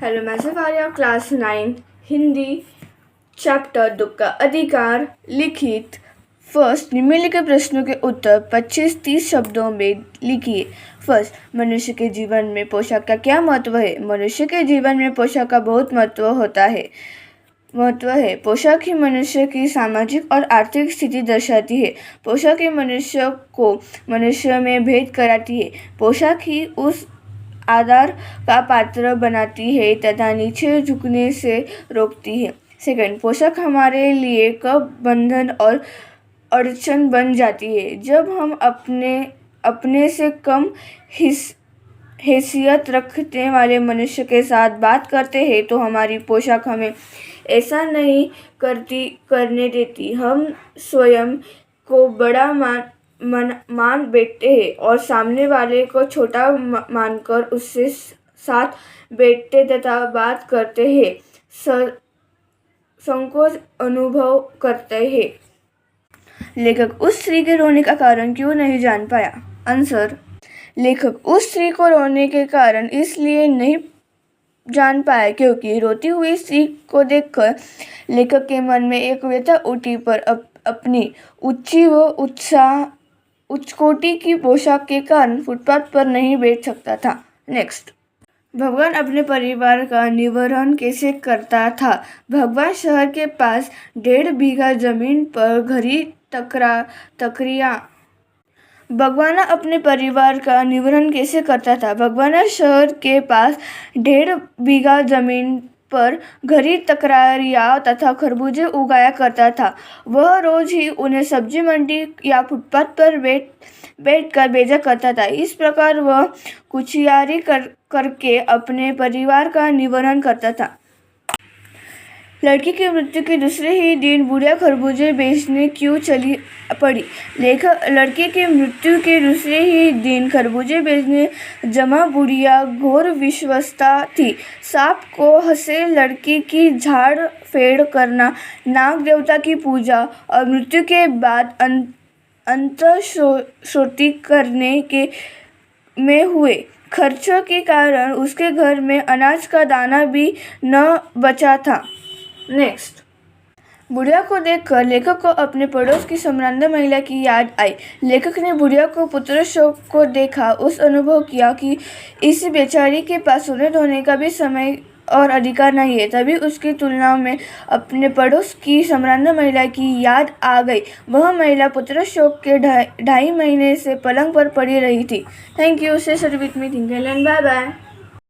Hello, मैं सफारिया class 9 Hindi chapter दुख का अधिकार लिखित फर्स्ट निम्नलिखित प्रश्नों के उत्तर 25-30 शब्दों में लिखिए। फर्स्ट, मनुष्य के जीवन में पोशाक का क्या महत्व है? मनुष्य के जीवन में पोशाक का बहुत महत्व है। पोशाक ही मनुष्य की सामाजिक और आर्थिक स्थिति दर्शाती है। पोशाक ही मनुष्य को मनुष्य में भेद कराती है। पोशाक ही उस आदर का पात्र बनाती है तथा नीचे झुकने से रोकती है। सेकंड, पोशाक हमारे लिए कब बंधन और अड़चन बन जाती है? जब हम अपने से कम हैसियत रखने वाले मनुष्य के साथ बात करते हैं तो हमारी पोशाक हमें ऐसा नहीं करने देती। हम स्वयं को बड़ा मान बैठते हैं और सामने वाले को छोटा मानकर उससे साथ बैठते तथा बात करते हैं, संकोच अनुभव करते हैं। लेखक उस स्त्री के रोने का कारण क्यों नहीं जान पाया? आंसर, लेखक उस स्त्री को रोने के कारण इसलिए नहीं जान पाया क्योंकि रोती हुई स्त्री को देखकर लेखक के मन में एक व्यथा उठी, पर अपनी ऊंची व उच्चकोटि की पोशाक के कारण फुटपाथ पर नहीं बैठ सकता था। नेक्स्ट, भगवान अपने परिवार का निवारण कैसे करता था? भगवान शहर के पास 1.5 बीघा जमीन पर घरी भगवान अपने परिवार का निवारण कैसे करता था? भगवान शहर के पास 1.5 बीघा जमीन पर घरी तकरियां तथा खरबूजे उगाया करता था। वह रोज ही उन्हें सब्जी मंडी या फुटपाथ पर बैठकर बेचा करता था। इस प्रकार वह कुचियारी करके अपने परिवार का निवारण करता था। लड़की की मृत्यु के दूसरे ही दिन बुढ़िया खरबूजे बेचने क्यों चली पड़ी? लड़की की मृत्यु के दूसरे ही दिन खरबूजे बेचने जमा बुढ़िया घोर विश्वस्ता थी। सांप को हंसे लड़की की झाड़ फेड़ करना, नाग देवता की पूजा और मृत्यु के बाद अंतःश्रोति करने में हुए खर्चों के कारण उसके घर में अनाज का दाना भी न बचा था। नेक्स्ट, बुढ़िया को देखकर लेखक को अपने पड़ोस की सम्रांत महिला की याद आई। लेखक ने बुढ़िया को पुत्र शोक को देखा, उस अनुभव किया कि इस बेचारी के पास सोने धोने का भी समय और अधिकार नहीं है। तभी उसकी तुलना में अपने पड़ोस की सम्रांत महिला की याद आ गई। वह महिला पुत्र शोक के 2.5 महीने से पलंग पर पड़ी रही थी। Thank you. से सर्वित में थिंक एंड बाय बाय।